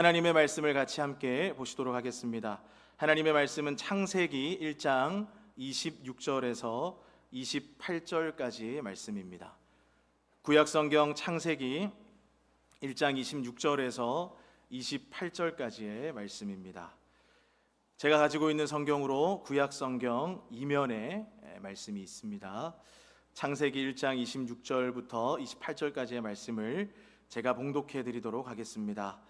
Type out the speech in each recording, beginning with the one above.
하나님의 말씀을 같이 함께 보시도록 하겠습니다. 하나님의 말씀은 창세기 1장 26절에서 28절까지의 말씀입니다. 구약성경 창세기 1장 26절에서 28절까지의 말씀입니다. 제가 가지고 있는 성경으로 구약성경 이면에 말씀이 있습니다. 창세기 1장 26절부터 28절까지의 말씀을 제가 봉독해 드리도록 하겠습니다.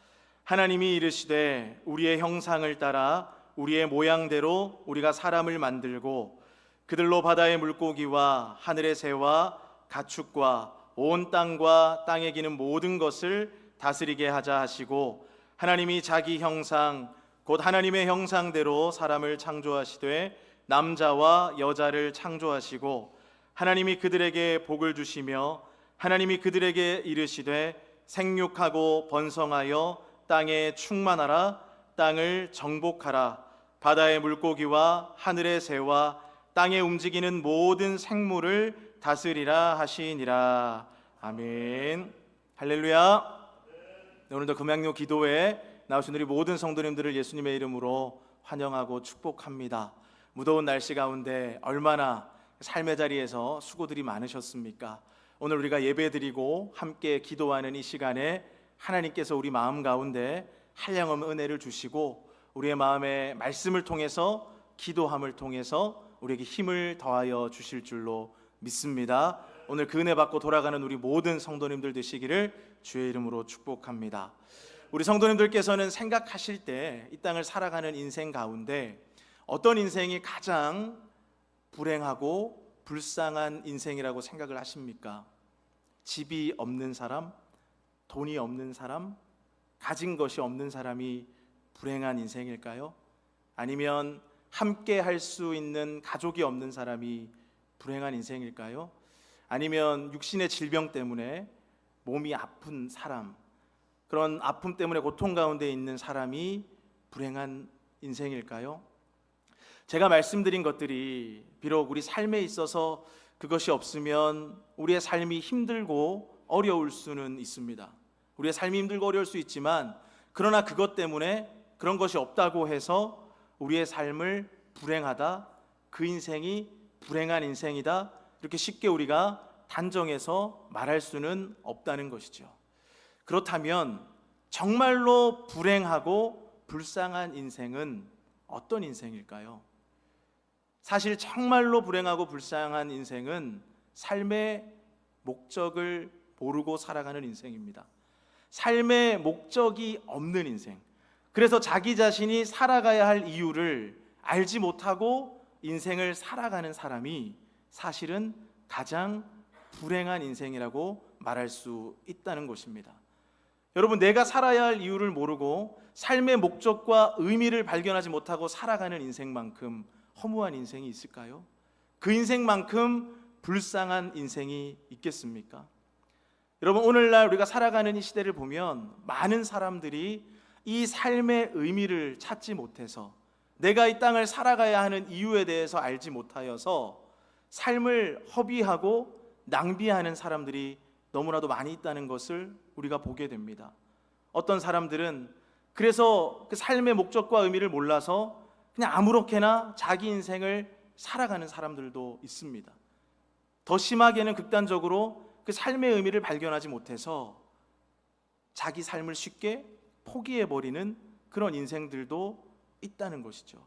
하나님이 이르시되 우리의 형상을 따라 우리의 모양대로 우리가 사람을 만들고 그들로 바다의 물고기와 하늘의 새와 가축과 온 땅과 땅에 기는 모든 것을 다스리게 하자 하시고, 하나님이 자기 형상 곧 하나님의 형상대로 사람을 창조하시되 남자와 여자를 창조하시고, 하나님이 그들에게 복을 주시며 하나님이 그들에게 이르시되 생육하고 번성하여 땅에 충만하라. 땅을 정복하라. 바다의 물고기와 하늘의 새와 땅에 움직이는 모든 생물을 다스리라 하시니라. 아멘. 할렐루야. 네, 오늘도 금양로 기도회에 나오신 우리 모든 성도님들을 예수님의 이름으로 환영하고 축복합니다. 무더운 날씨 가운데 얼마나 삶의 자리에서 수고들이 많으셨습니까? 오늘 우리가 예배드리고 함께 기도하는 이 시간에 하나님께서 우리 마음 가운데 한량없는 은혜를 주시고 우리의 마음에 말씀을 통해서, 기도함을 통해서 우리에게 힘을 더하여 주실 줄로 믿습니다. 오늘 그 은혜 받고 돌아가는 우리 모든 성도님들 되시기를 주의 이름으로 축복합니다. 우리 성도님들께서는 생각하실 때 이 땅을 살아가는 인생 가운데 어떤 인생이 가장 불행하고 불쌍한 인생이라고 생각을 하십니까? 집이 없는 사람, 돈이 없는 사람, 가진 것이 없는 사람이 불행한 인생일까요? 아니면 함께 할 수 있는 가족이 없는 사람이 불행한 인생일까요? 아니면 육신의 질병 때문에 몸이 아픈 사람, 그런 아픔 때문에 고통 가운데 있는 사람이 불행한 인생일까요? 제가 말씀드린 것들이 비록 우리 삶에 있어서 그것이 없으면 우리의 삶이 힘들고 어려울 수는 있습니다. 우리의 삶이 힘들고 어려울 수 있지만, 그러나 그것 때문에 그런 것이 없다고 해서 우리의 삶을 불행하다, 그 인생이 불행한 인생이다, 이렇게 쉽게 우리가 단정해서 말할 수는 없다는 것이죠. 그렇다면 정말로 불행하고 불쌍한 인생은 어떤 인생일까요? 사실 정말로 불행하고 불쌍한 인생은 삶의 목적을 모르고 살아가는 인생입니다. 삶의 목적이 없는 인생, 그래서 자기 자신이 살아가야 할 이유를 알지 못하고 인생을 살아가는 사람이 사실은 가장 불행한 인생이라고 말할 수 있다는 것입니다. 여러분, 내가 살아야 할 이유를 모르고 삶의 목적과 의미를 발견하지 못하고 살아가는 인생만큼 허무한 인생이 있을까요? 그 인생만큼 불쌍한 인생이 있겠습니까? 여러분, 오늘날 우리가 살아가는 이 시대를 보면 많은 사람들이 이 삶의 의미를 찾지 못해서, 내가 이 땅을 살아가야 하는 이유에 대해서 알지 못하여서 삶을 허비하고 낭비하는 사람들이 너무나도 많이 있다는 것을 우리가 보게 됩니다. 어떤 사람들은 그래서 그 삶의 목적과 의미를 몰라서 그냥 아무렇게나 자기 인생을 살아가는 사람들도 있습니다. 더 심하게는 극단적으로 그 삶의 의미를 발견하지 못해서 자기 삶을 쉽게 포기해버리는 그런 인생들도 있다는 것이죠.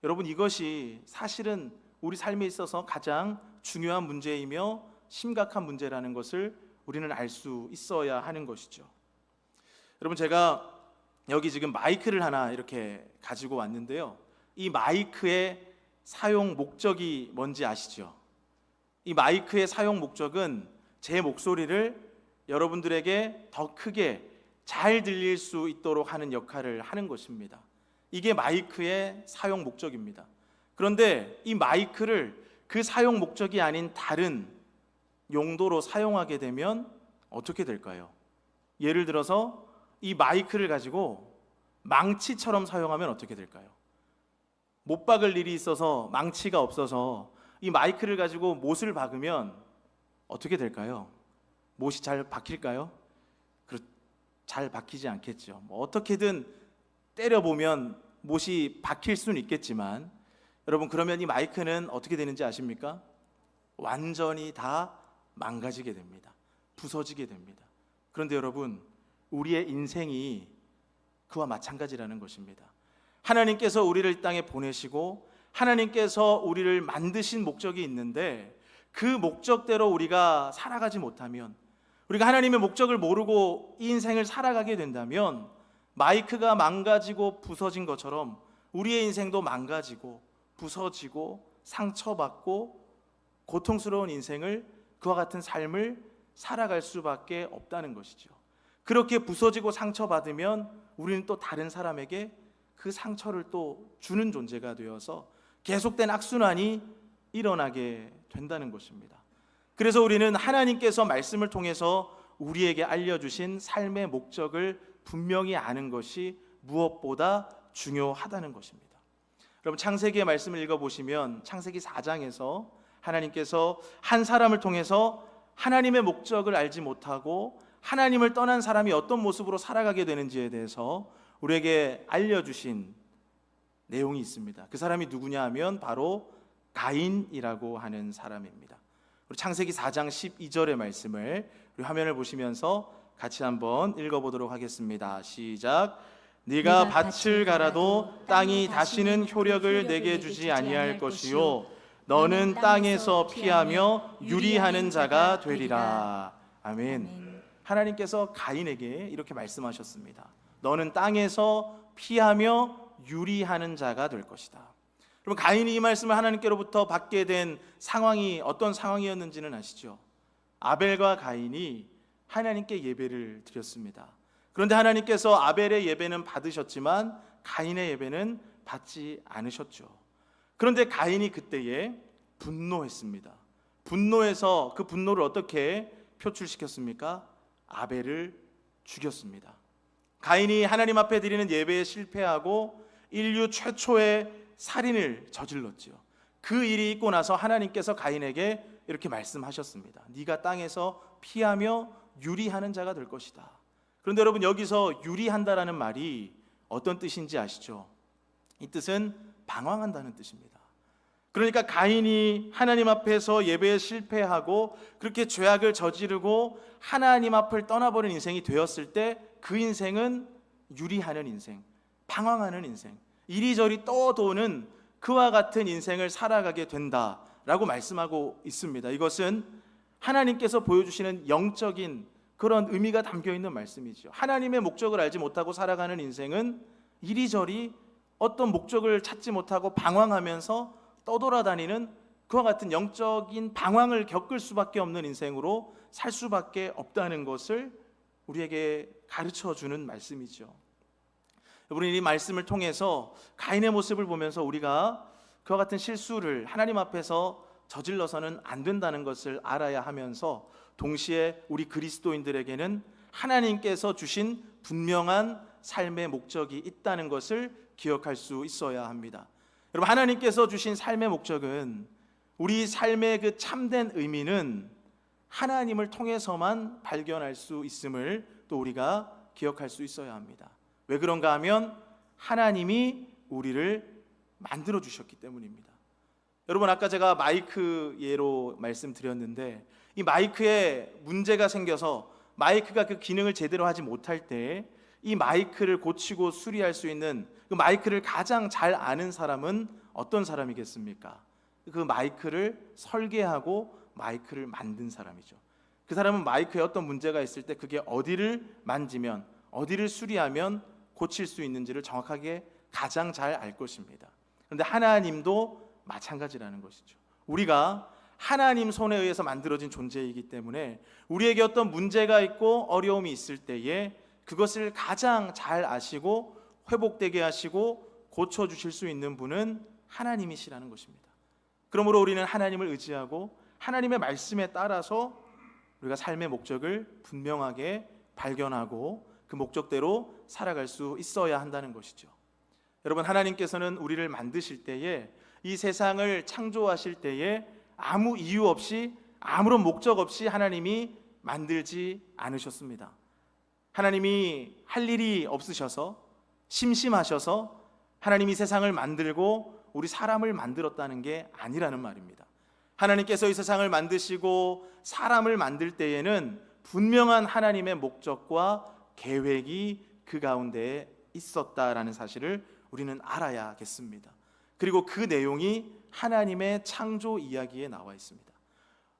여러분, 이것이 사실은 우리 삶에 있어서 가장 중요한 문제이며 심각한 문제라는 것을 우리는 알 수 있어야 하는 것이죠. 여러분, 제가 여기 지금 마이크를 하나 이렇게 가지고 왔는데요, 이 마이크의 사용 목적이 뭔지 아시죠? 이 마이크의 사용 목적은 제 목소리를 여러분들에게 더 크게 잘 들릴 수 있도록 하는 역할을 하는 것입니다. 이게 마이크의 사용 목적입니다. 그런데 이 마이크를 그 사용 목적이 아닌 다른 용도로 사용하게 되면 어떻게 될까요? 예를 들어서 이 마이크를 가지고 망치처럼 사용하면 어떻게 될까요? 못 박을 일이 있어서 망치가 없어서 이 마이크를 가지고 못을 박으면 어떻게 될까요? 못이 잘 박힐까요? 잘 박히지 않겠죠. 뭐 어떻게든 때려보면 못이 박힐 수는 있겠지만, 여러분 그러면 이 마이크는 어떻게 되는지 아십니까? 완전히 다 망가지게 됩니다. 부서지게 됩니다. 그런데 여러분, 우리의 인생이 그와 마찬가지라는 것입니다. 하나님께서 우리를 이 땅에 보내시고 하나님께서 우리를 만드신 목적이 있는데, 그 목적대로 우리가 살아가지 못하면, 우리가 하나님의 목적을 모르고 이 인생을 살아가게 된다면, 마이크가 망가지고 부서진 것처럼 우리의 인생도 망가지고 부서지고 상처받고 고통스러운 인생을, 그와 같은 삶을 살아갈 수밖에 없다는 것이죠. 그렇게 부서지고 상처받으면 우리는 또 다른 사람에게 그 상처를 또 주는 존재가 되어서 계속된 악순환이 일어나게 된다는 것입니다. 그래서 우리는 하나님께서 말씀을 통해서 우리에게 알려주신 삶의 목적을 분명히 아는 것이 무엇보다 중요하다는 것입니다. 여러분, 창세기의 말씀을 읽어보시면 창세기 4장에서 하나님께서 한 사람을 통해서 하나님의 목적을 알지 못하고 하나님을 떠난 사람이 어떤 모습으로 살아가게 되는지에 대해서 우리에게 알려주신 내용이 있습니다. 그 사람이 누구냐 하면 바로 가인이라고 하는 사람입니다. 우리 창세기 4장 12절의 말씀을 우리 화면을 보시면서 같이 한번 읽어보도록 하겠습니다. 시작. 네가 밭을 갈아도 땅이 다시는 효력을 내게 주지 아니할 것이요 너는 땅에서 피하며 유리하는 자가 되리라. 아멘. 하나님께서 가인에게 이렇게 말씀하셨습니다. 너는 땅에서 피하며 유리하는 자가 될 것이다. 그럼 가인이 이 말씀을 하나님께로부터 받게 된 상황이 어떤 상황이었는지는 아시죠? 아벨과 가인이 하나님께 예배를 드렸습니다. 그런데 하나님께서 아벨의 예배는 받으셨지만 가인의 예배는 받지 않으셨죠. 그런데 가인이 그때에 분노했습니다. 분노해서 그 분노를 어떻게 표출시켰습니까? 아벨을 죽였습니다. 가인이 하나님 앞에 드리는 예배에 실패하고 인류 최초의 살인을 저질렀죠. 그 일이 있고 나서 하나님께서 가인에게 이렇게 말씀하셨습니다. 네가 땅에서 피하며 유리하는 자가 될 것이다. 그런데 여러분, 여기서 유리한다라는 말이 어떤 뜻인지 아시죠? 이 뜻은 방황한다는 뜻입니다. 그러니까 가인이 하나님 앞에서 예배에 실패하고 그렇게 죄악을 저지르고 하나님 앞을 떠나버린 인생이 되었을 때 그 인생은 유리하는 인생, 방황하는 인생, 이리저리 떠도는 그와 같은 인생을 살아가게 된다라고 말씀하고 있습니다. 이것은 하나님께서 보여주시는 영적인 그런 의미가 담겨 있는 말씀이죠. 하나님의 목적을 알지 못하고 살아가는 인생은 이리저리 어떤 목적을 찾지 못하고 방황하면서 떠돌아다니는 그와 같은 영적인 방황을 겪을 수밖에 없는 인생으로 살 수밖에 없다는 것을 우리에게 가르쳐주는 말씀이죠. 우리는 이 말씀을 통해서 가인의 모습을 보면서 우리가 그와 같은 실수를 하나님 앞에서 저질러서는 안 된다는 것을 알아야 하면서, 동시에 우리 그리스도인들에게는 하나님께서 주신 분명한 삶의 목적이 있다는 것을 기억할 수 있어야 합니다. 여러분, 하나님께서 주신 삶의 목적은, 우리 삶의 그 참된 의미는 하나님을 통해서만 발견할 수 있음을 또 우리가 기억할 수 있어야 합니다. 왜 그런가 하면 하나님이 우리를 만들어 주셨기 때문입니다. 여러분, 아까 제가 마이크 예로 말씀드렸는데, 이 마이크에 문제가 생겨서 마이크가 그 기능을 제대로 하지 못할 때 이 마이크를 고치고 수리할 수 있는, 그 마이크를 가장 잘 아는 사람은 어떤 사람이겠습니까? 그 마이크를 설계하고 마이크를 만든 사람이죠. 그 사람은 마이크에 어떤 문제가 있을 때 그게 어디를 만지면, 어디를 수리하면 고칠 수 있는지를 정확하게 가장 잘 알 것입니다. 그런데 하나님도 마찬가지라는 것이죠. 우리가 하나님 손에 의해서 만들어진 존재이기 때문에 우리에게 어떤 문제가 있고 어려움이 있을 때에 그것을 가장 잘 아시고 회복되게 하시고 고쳐주실 수 있는 분은 하나님이시라는 것입니다. 그러므로 우리는 하나님을 의지하고 하나님의 말씀에 따라서 우리가 삶의 목적을 분명하게 발견하고 그 목적대로 살아갈 수 있어야 한다는 것이죠. 여러분, 하나님께서는 우리를 만드실 때에, 이 세상을 창조하실 때에 아무 이유 없이, 아무런 목적 없이 하나님이 만들지 않으셨습니다. 하나님이 할 일이 없으셔서 심심하셔서 하나님이 세상을 만들고 우리 사람을 만들었다는 게 아니라는 말입니다. 하나님께서 이 세상을 만드시고 사람을 만들 때에는 분명한 하나님의 목적과 계획이 그 가운데에 있었다라는 사실을 우리는 알아야겠습니다. 그리고 그 내용이 하나님의 창조 이야기에 나와 있습니다.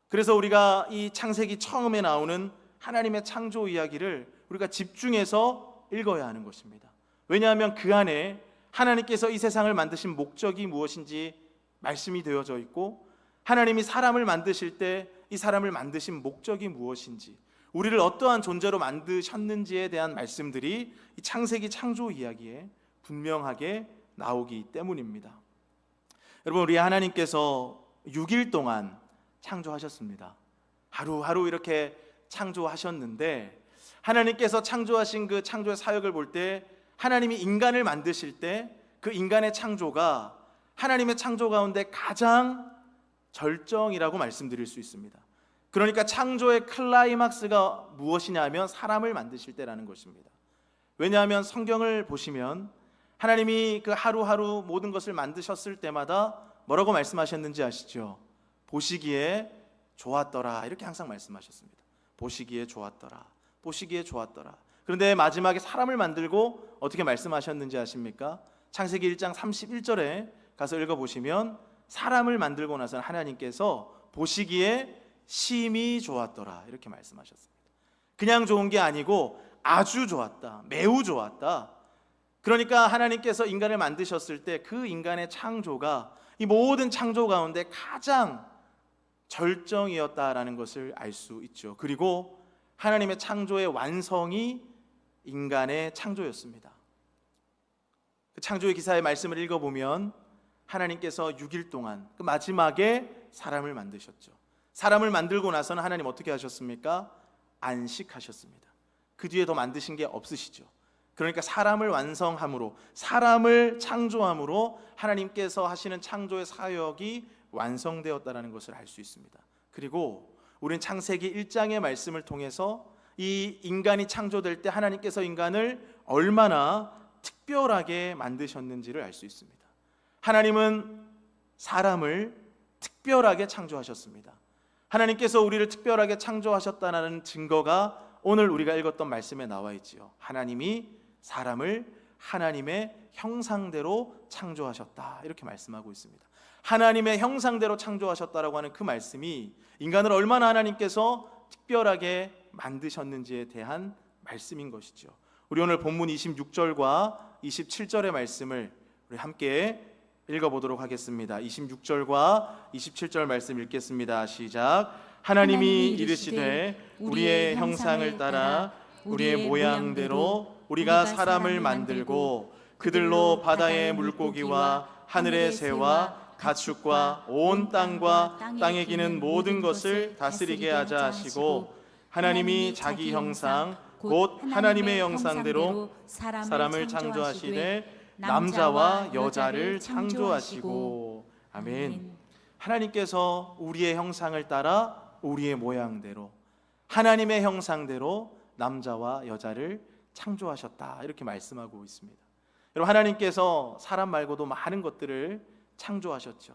그래서 우리가 이 창세기 처음에 나오는 하나님의 창조 이야기를 우리가 집중해서 읽어야 하는 것입니다. 왜냐하면 그 안에 하나님께서 이 세상을 만드신 목적이 무엇인지 말씀이 되어져 있고, 하나님이 사람을 만드실 때 이 사람을 만드신 목적이 무엇인지, 우리를 어떠한 존재로 만드셨는지에 대한 말씀들이 이 창세기 창조 이야기에 분명하게 나오기 때문입니다. 여러분, 우리 하나님께서 6일 동안 창조하셨습니다. 하루하루 이렇게 창조하셨는데, 하나님께서 창조하신 그 창조의 사역을 볼 때 하나님이 인간을 만드실 때 그 인간의 창조가 하나님의 창조 가운데 가장 절정이라고 말씀드릴 수 있습니다. 그러니까 창조의 클라이막스가 무엇이냐면 사람을 만드실 때라는 것입니다. 왜냐하면 성경을 보시면 하나님이 그 하루하루 모든 것을 만드셨을 때마다 뭐라고 말씀하셨는지 아시죠? 보시기에 좋았더라, 이렇게 항상 말씀하셨습니다. 보시기에 좋았더라, 보시기에 좋았더라. 그런데 마지막에 사람을 만들고 어떻게 말씀하셨는지 아십니까? 창세기 1장 31절에 가서 읽어보시면 사람을 만들고 나서 하나님께서 보시기에 심히 좋았더라, 이렇게 말씀하셨습니다. 그냥 좋은 게 아니고 아주 좋았다, 매우 좋았다. 그러니까 하나님께서 인간을 만드셨을 때 그 인간의 창조가 이 모든 창조 가운데 가장 절정이었다라는 것을 알 수 있죠. 그리고 하나님의 창조의 완성이 인간의 창조였습니다. 그 창조의 기사의 말씀을 읽어보면 하나님께서 6일 동안 그 마지막에 사람을 만드셨죠. 사람을 만들고 나서는 하나님 어떻게 하셨습니까? 안식하셨습니다. 그 뒤에 더 만드신 게 없으시죠. 그러니까 사람을 완성함으로, 사람을 창조함으로 하나님께서 하시는 창조의 사역이 완성되었다는 것을 알 수 있습니다. 그리고 우리는 창세기 1장의 말씀을 통해서 이 인간이 창조될 때 하나님께서 인간을 얼마나 특별하게 만드셨는지를 알 수 있습니다. 하나님은 사람을 특별하게 창조하셨습니다. 하나님께서 우리를 특별하게 창조하셨다는 증거가 오늘 우리가 읽었던 말씀에 나와 있지요. 하나님이 사람을 하나님의 형상대로 창조하셨다, 이렇게 말씀하고 있습니다. 하나님의 형상대로 창조하셨다라고 하는 그 말씀이 인간을 얼마나 하나님께서 특별하게 만드셨는지에 대한 말씀인 것이죠. 우리 오늘 본문 26절과 27절의 말씀을 우리 함께 읽어보도록 하겠습니다. 26절과 27절 말씀 읽겠습니다. 시작. 하나님이 이르시되 우리의 형상을 따라 우리의 모양대로 우리가 사람을 만들고 그들로 바다의 물고기와 하늘의 새와 가축과 온 땅과 땅에 기는 모든 것을 다스리게 하자 하시고, 하나님이 자기 형상 곧 하나님의 형상대로 사람을 창조하시되 남자와 여자를 창조하시고. 아멘. 하나님께서 우리의 형상을 따라 우리의 모양대로 하나님의 형상대로 남자와 여자를 창조하셨다, 이렇게 말씀하고 있습니다. 여러분, 하나님께서 사람 말고도 많은 것들을 창조하셨죠.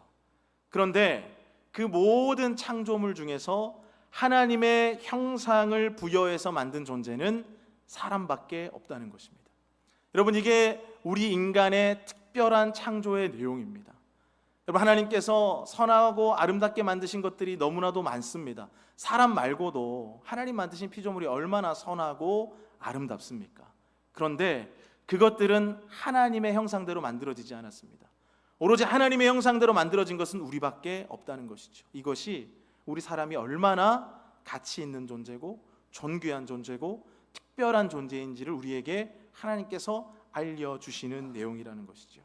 그런데 그 모든 창조물 중에서 하나님의 형상을 부여해서 만든 존재는 사람밖에 없다는 것입니다. 여러분, 이게 우리 인간의 특별한 창조의 내용입니다. 여러분, 하나님께서 선하고 아름답게 만드신 것들이 너무나도 많습니다. 사람 말고도 하나님 만드신 피조물이 얼마나 선하고 아름답습니까? 그런데 그것들은 하나님의 형상대로 만들어지지 않았습니다. 오로지 하나님의 형상대로 만들어진 것은 우리밖에 없다는 것이죠. 이것이 우리 사람이 얼마나 가치 있는 존재고 존귀한 존재고 특별한 존재인지를 우리에게 하나님께서 알려주시는 내용이라는 것이죠.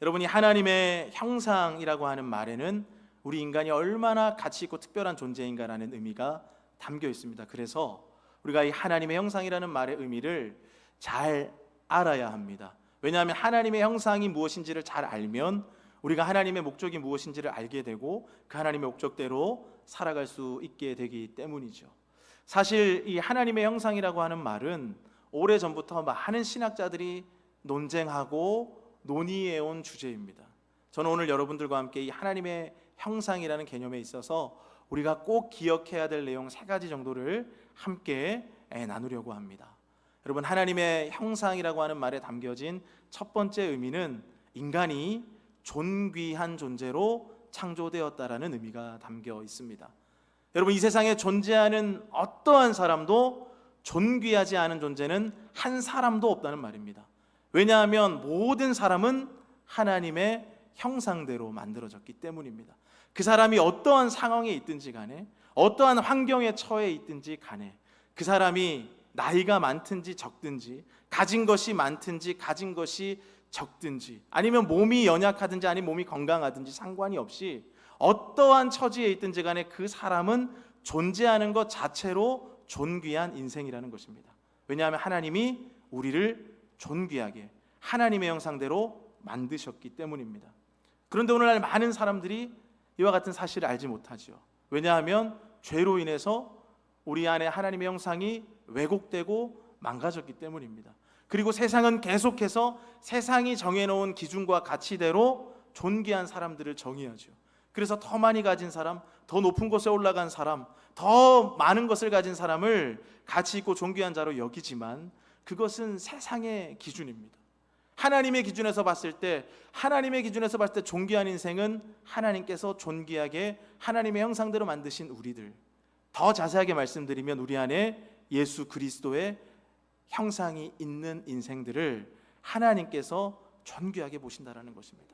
여러분이 하나님의 형상이라고 하는 말에는 우리 인간이 얼마나 가치 있고 특별한 존재인가라는 의미가 담겨 있습니다. 그래서 우리가 이 하나님의 형상이라는 말의 의미를 잘 알아야 합니다. 왜냐하면 하나님의 형상이 무엇인지를 잘 알면 우리가 하나님의 목적이 무엇인지를 알게 되고 그 하나님의 목적대로 살아갈 수 있게 되기 때문이죠. 사실 이 하나님의 형상이라고 하는 말은 오래전부터 많은 신학자들이 논쟁하고 논의해온 주제입니다. 저는 오늘 여러분들과 함께 이 하나님의 형상이라는 개념에 있어서 우리가 꼭 기억해야 될 내용 3가지 정도를 함께 나누려고 합니다. 여러분, 하나님의 형상이라고 하는 말에 담겨진 첫 번째 의미는 인간이 존귀한 존재로 창조되었다라는 의미가 담겨 있습니다. 여러분, 이 세상에 존재하는 어떠한 사람도 존귀하지 않은 존재는 한 사람도 없다는 말입니다. 왜냐하면 모든 사람은 하나님의 형상대로 만들어졌기 때문입니다. 그 사람이 어떠한 상황에 있든지 간에, 어떠한 환경에 처해 있든지 간에, 그 사람이 나이가 많든지 적든지, 가진 것이 많든지 가진 것이 적든지, 아니면 몸이 연약하든지 아니면 몸이 건강하든지 상관이 없이 어떠한 처지에 있든지 간에 그 사람은 존재하는 것 자체로 존귀한 인생이라는 것입니다. 왜냐하면 하나님이 우리를 존귀하게 하나님의 형상대로 만드셨기 때문입니다. 그런데 오늘날 많은 사람들이 이와 같은 사실을 알지 못하죠. 왜냐하면 죄로 인해서 우리 안에 하나님의 형상이 왜곡되고 망가졌기 때문입니다. 그리고 세상은 계속해서 세상이 정해놓은 기준과 가치대로 존귀한 사람들을 정의하죠. 그래서 더 많이 가진 사람, 더 높은 곳에 올라간 사람, 더 많은 것을 가진 사람을 가치 있고 존귀한 자로 여기지만 그것은 세상의 기준입니다. 하나님의 기준에서 봤을 때, 존귀한 인생은 하나님께서 존귀하게 하나님의 형상대로 만드신 우리들. 더 자세하게 말씀드리면 우리 안에 예수 그리스도의 형상이 있는 인생들을 하나님께서 존귀하게 보신다라는 것입니다.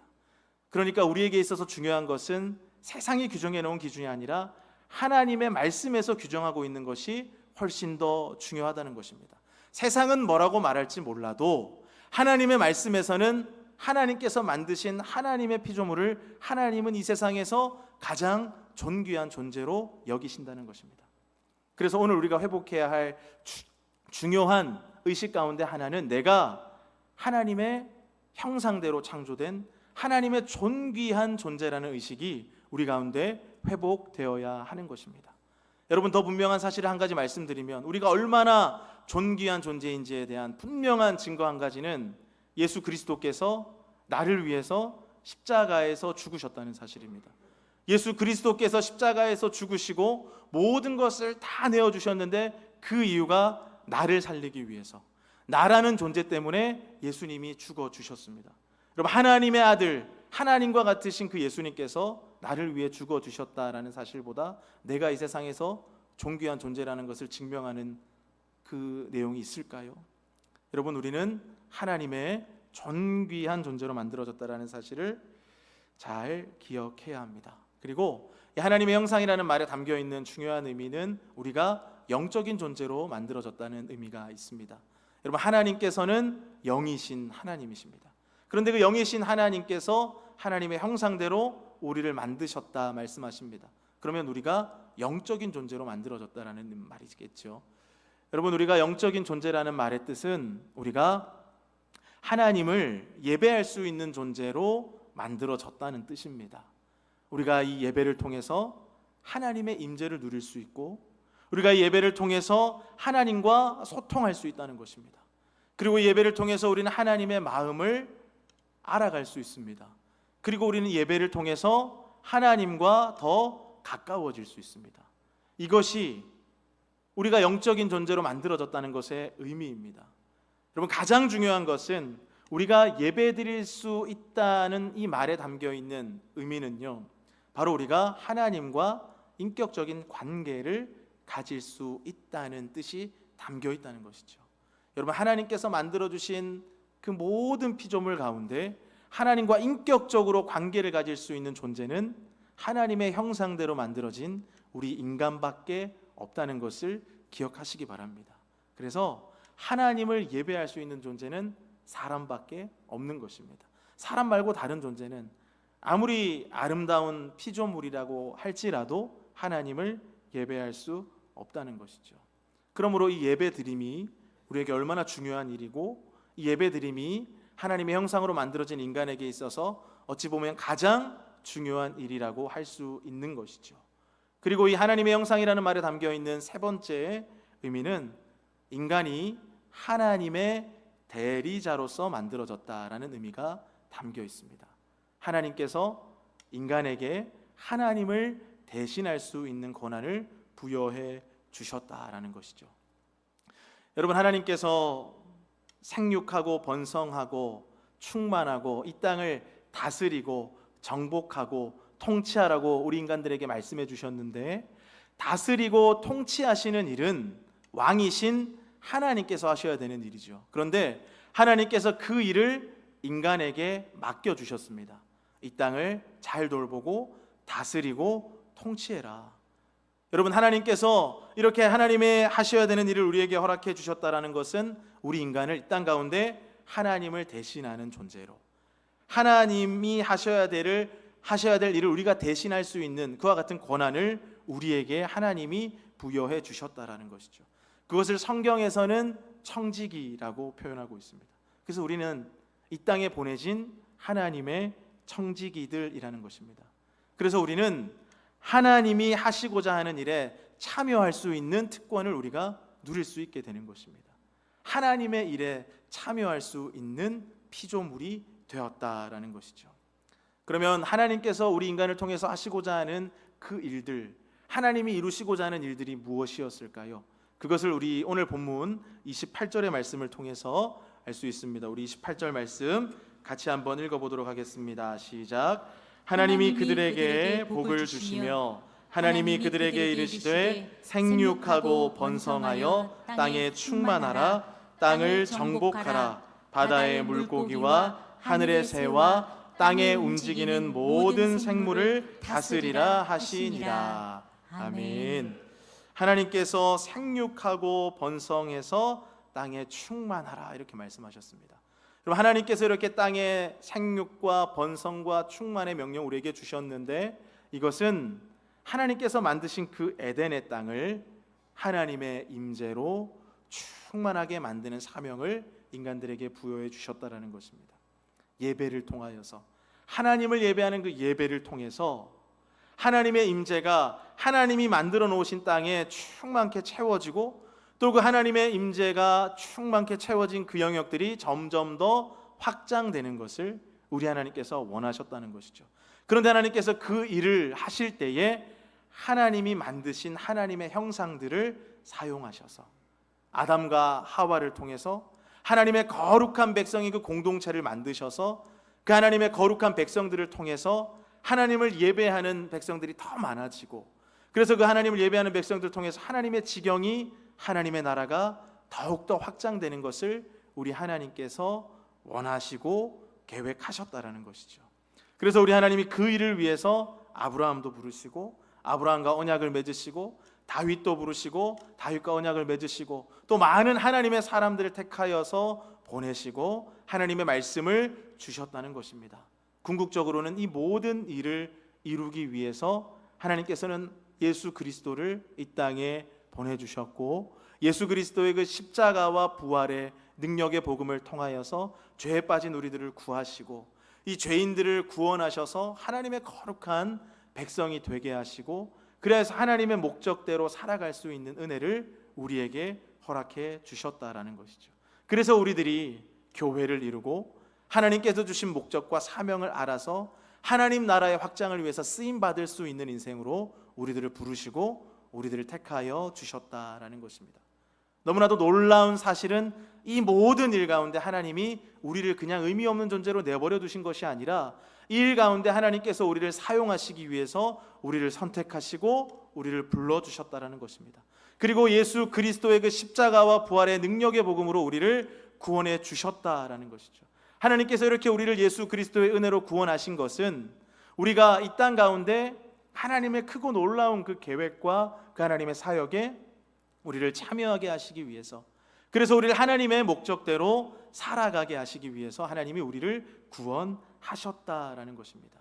그러니까 우리에게 있어서 중요한 것은 세상이 규정해 놓은 기준이 아니라 하나님의 말씀에서 규정하고 있는 것이 훨씬 더 중요하다는 것입니다. 세상은 뭐라고 말할지 몰라도 하나님의 말씀에서는 하나님께서 만드신 하나님의 피조물을 하나님은 이 세상에서 가장 존귀한 존재로 여기신다는 것입니다. 그래서 오늘 우리가 회복해야 할 중요한 의식 가운데 하나는 내가 하나님의 형상대로 창조된 하나님의 존귀한 존재라는 의식이 우리 가운데 회복되어야 하는 것입니다. 여러분, 더 분명한 사실을 한 가지 말씀드리면 우리가 얼마나 존귀한 존재인지에 대한 분명한 증거 한 가지는 예수 그리스도께서 나를 위해서 십자가에서 죽으셨다는 사실입니다. 예수 그리스도께서 십자가에서 죽으시고 모든 것을 다 내어주셨는데 그 이유가 나를 살리기 위해서, 나라는 존재 때문에 예수님이 죽어주셨습니다. 여러분, 하나님의 아들, 하나님과 같으신 그 예수님께서 나를 위해 죽어주셨다라는 사실보다 내가 이 세상에서 존귀한 존재라는 것을 증명하는 그 내용이 있을까요? 여러분, 우리는 하나님의 존귀한 존재로 만들어졌다라는 사실을 잘 기억해야 합니다. 그리고 하나님의 형상이라는 말에 담겨있는 중요한 의미는 우리가 영적인 존재로 만들어졌다는 의미가 있습니다. 여러분, 하나님께서는 영이신 하나님이십니다. 그런데 그 영이신 하나님께서 하나님의 형상대로 우리를 만드셨다 말씀하십니다. 그러면 우리가 영적인 존재로 만들어졌다라는 말이겠죠. 여러분, 우리가 영적인 존재라는 말의 뜻은 우리가 하나님을 예배할 수 있는 존재로 만들어졌다는 뜻입니다. 우리가 이 예배를 통해서 하나님의 임재를 누릴 수 있고, 우리가 이 예배를 통해서 하나님과 소통할 수 있다는 것입니다. 그리고 이 예배를 통해서 우리는 하나님의 마음을 알아갈 수 있습니다. 그리고 우리는 예배를 통해서 하나님과 더 가까워질 수 있습니다. 이것이 우리가 영적인 존재로 만들어졌다는 것의 의미입니다. 여러분, 가장 중요한 것은 우리가 예배드릴 수 있다는 이 말에 담겨있는 의미는요, 바로 우리가 하나님과 인격적인 관계를 가질 수 있다는 뜻이 담겨있다는 것이죠. 여러분, 하나님께서 만들어주신 그 모든 피조물 가운데 하나님과 인격적으로 관계를 가질 수 있는 존재는 하나님의 형상대로 만들어진 우리 인간밖에 없다는 것을 기억하시기 바랍니다. 그래서 하나님을 예배할 수 있는 존재는 사람밖에 없는 것입니다. 사람 말고 다른 존재는 아무리 아름다운 피조물이라고 할지라도 하나님을 예배할 수 없다는 것이죠. 그러므로 이 예배드림이 우리에게 얼마나 중요한 일이고, 이 예배드림이 하나님의 형상으로 만들어진 인간에게 있어서 어찌 보면 가장 중요한 일이라고 할 수 있는 것이죠. 그리고 이 하나님의 형상이라는 말에 담겨 있는 세 번째 의미는 인간이 하나님의 대리자로서 만들어졌다라는 의미가 담겨 있습니다. 하나님께서 인간에게 하나님을 대신할 수 있는 권한을 부여해 주셨다라는 것이죠. 여러분, 하나님께서 생육하고 번성하고 충만하고 이 땅을 다스리고 정복하고 통치하라고 우리 인간들에게 말씀해 주셨는데, 다스리고 통치하시는 일은 왕이신 하나님께서 하셔야 되는 일이죠. 그런데 하나님께서 그 일을 인간에게 맡겨 주셨습니다. 이 땅을 잘 돌보고 다스리고 통치해라. 여러분, 하나님께서 이렇게 하나님의 하셔야 되는 일을 우리에게 허락해 주셨다라는 것은 우리 인간을 이 땅 가운데 하나님을 대신하는 존재로, 하나님이 하셔야 될 일을 우리가 대신할 수 있는 그와 같은 권한을 우리에게 하나님이 부여해 주셨다라는 것이죠. 그것을 성경에서는 청지기라고 표현하고 있습니다. 그래서 우리는 이 땅에 보내진 하나님의 청지기들이라는 것입니다. 그래서 우리는 하나님이 하시고자 하는 일에 참여할 수 있는 특권을 우리가 누릴 수 있게 되는 것입니다. 하나님의 일에 참여할 수 있는 피조물이 되었다라는 것이죠. 그러면 하나님께서 우리 인간을 통해서 하시고자 하는 그 일들, 하나님이 이루시고자 하는 일들이 무엇이었을까요? 그것을 우리 오늘 본문 28절의 말씀을 통해서 알 수 있습니다. 우리 28절 말씀 같이 한번 읽어보도록 하겠습니다. 시작. 하나님이 그들에게 복을 주시며 하나님이 그들에게 이르시되 생육하고 번성하여 땅에 충만하라. 땅을 정복하라. 바다의 물고기와 하늘의 새와 땅에 움직이는 모든 생물을 다스리라 하시니라. 아멘. 하나님께서 생육하고 번성해서 땅에 충만하라 이렇게 말씀하셨습니다. 그럼 하나님께서 이렇게 땅에 생육과 번성과 충만의 명령 우리에게 주셨는데, 이것은 하나님께서 만드신 그 에덴의 땅을 하나님의 임재로 충만하게 만드는 사명을 인간들에게 부여해 주셨다라는 것입니다. 예배를 통하여서, 하나님을 예배하는 그 예배를 통해서 하나님의 임재가 하나님이 만들어 놓으신 땅에 충만케 채워지고, 또 그 하나님의 임재가 충만케 채워진 그 영역들이 점점 더 확장되는 것을 우리 하나님께서 원하셨다는 것이죠. 그런데 하나님께서 그 일을 하실 때에 하나님이 만드신 하나님의 형상들을 사용하셔서 아담과 하와를 통해서 하나님의 거룩한 백성이 그 공동체를 만드셔서 그 하나님의 거룩한 백성들을 통해서 하나님을 예배하는 백성들이 더 많아지고, 그래서 그 하나님을 예배하는 백성들을 통해서 하나님의 지경이, 하나님의 나라가 더욱더 확장되는 것을 우리 하나님께서 원하시고 계획하셨다라는 것이죠. 그래서 우리 하나님이 그 일을 위해서 아브라함도 부르시고, 아브라함과 언약을 맺으시고, 다윗도 부르시고 다윗과 언약을 맺으시고, 또 많은 하나님의 사람들을 택하여서 보내시고 하나님의 말씀을 주셨다는 것입니다. 궁극적으로는 이 모든 일을 이루기 위해서 하나님께서는 예수 그리스도를 이 땅에 보내주셨고, 예수 그리스도의 그 십자가와 부활의 능력의 복음을 통하여서 죄에 빠진 우리들을 구하시고, 이 죄인들을 구원하셔서 하나님의 거룩한 백성이 되게 하시고, 그래서 하나님의 목적대로 살아갈 수 있는 은혜를 우리에게 허락해 주셨다라는 것이죠. 그래서 우리들이 교회를 이루고 하나님께서 주신 목적과 사명을 알아서 하나님 나라의 확장을 위해서 쓰임 받을 수 있는 인생으로 우리들을 부르시고 우리들을 택하여 주셨다라는 것입니다. 너무나도 놀라운 사실은 이 모든 일 가운데 하나님이 우리를 그냥 의미 없는 존재로 내버려 두신 것이 아니라, 이 일 가운데 하나님께서 우리를 사용하시기 위해서 우리를 선택하시고 우리를 불러주셨다라는 것입니다. 그리고 예수 그리스도의 그 십자가와 부활의 능력의 복음으로 우리를 구원해 주셨다라는 것이죠. 하나님께서 이렇게 우리를 예수 그리스도의 은혜로 구원하신 것은 우리가 이 땅 가운데 하나님의 크고 놀라운 그 계획과 그 하나님의 사역에 우리를 참여하게 하시기 위해서, 그래서 우리를 하나님의 목적대로 살아가게 하시기 위해서 하나님이 우리를 구원하셨다라는 것입니다.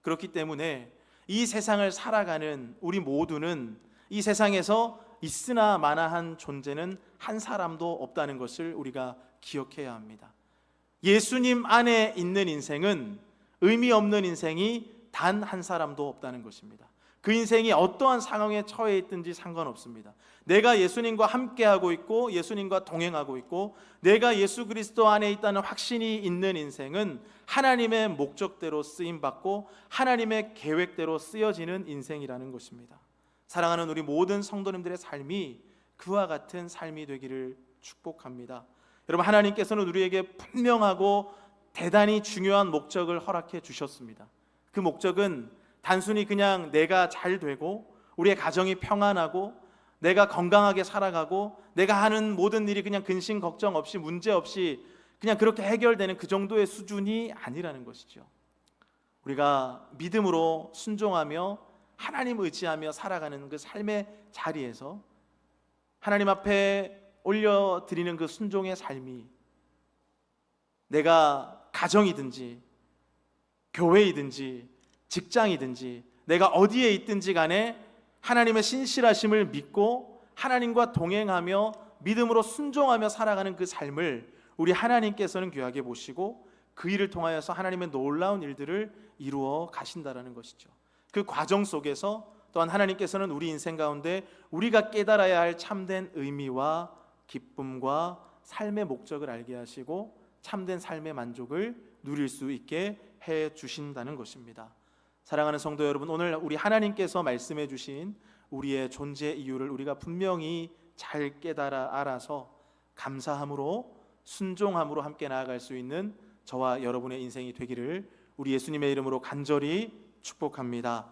그렇기 때문에 이 세상을 살아가는 우리 모두는 이 세상에서 있으나 마나한 존재는 한 사람도 없다는 것을 우리가 기억해야 합니다. 예수님 안에 있는 인생은 의미 없는 인생이 단 한 사람도 없다는 것입니다. 그 인생이 어떠한 상황에 처해 있든지 상관없습니다. 내가 예수님과 함께하고 있고 예수님과 동행하고 있고 내가 예수 그리스도 안에 있다는 확신이 있는 인생은 하나님의 목적대로 쓰임받고 하나님의 계획대로 쓰여지는 인생이라는 것입니다. 사랑하는 우리 모든 성도님들의 삶이 그와 같은 삶이 되기를 축복합니다. 여러분, 하나님께서는 우리에게 분명하고 대단히 중요한 목적을 허락해 주셨습니다. 그 목적은 단순히 그냥 내가 잘 되고 우리의 가정이 평안하고 내가 건강하게 살아가고 내가 하는 모든 일이 그냥 근심 걱정 없이 문제 없이 그냥 그렇게 해결되는 그 정도의 수준이 아니라는 것이죠. 우리가 믿음으로 순종하며 하나님 의지하며 살아가는 그 삶의 자리에서 하나님 앞에 올려드리는 그 순종의 삶이 내가 가정이든지 교회이든지 직장이든지 내가 어디에 있든지 간에 하나님의 신실하심을 믿고 하나님과 동행하며 믿음으로 순종하며 살아가는 그 삶을 우리 하나님께서는 귀하게 보시고 그 일을 통하여서 하나님의 놀라운 일들을 이루어 가신다라는 것이죠. 그 과정 속에서 또한 하나님께서는 우리 인생 가운데 우리가 깨달아야 할 참된 의미와 기쁨과 삶의 목적을 알게 하시고 참된 삶의 만족을 누릴 수 있게 해 주신다는 것입니다. 사랑하는 성도 여러분, 오늘 우리 하나님께서 말씀해 주신 우리의 존재 이유를 우리가 분명히 잘 깨달아 알아서 감사함으로 순종함으로 함께 나아갈 수 있는 저와 여러분의 인생이 되기를 우리 예수님의 이름으로 간절히 축복합니다.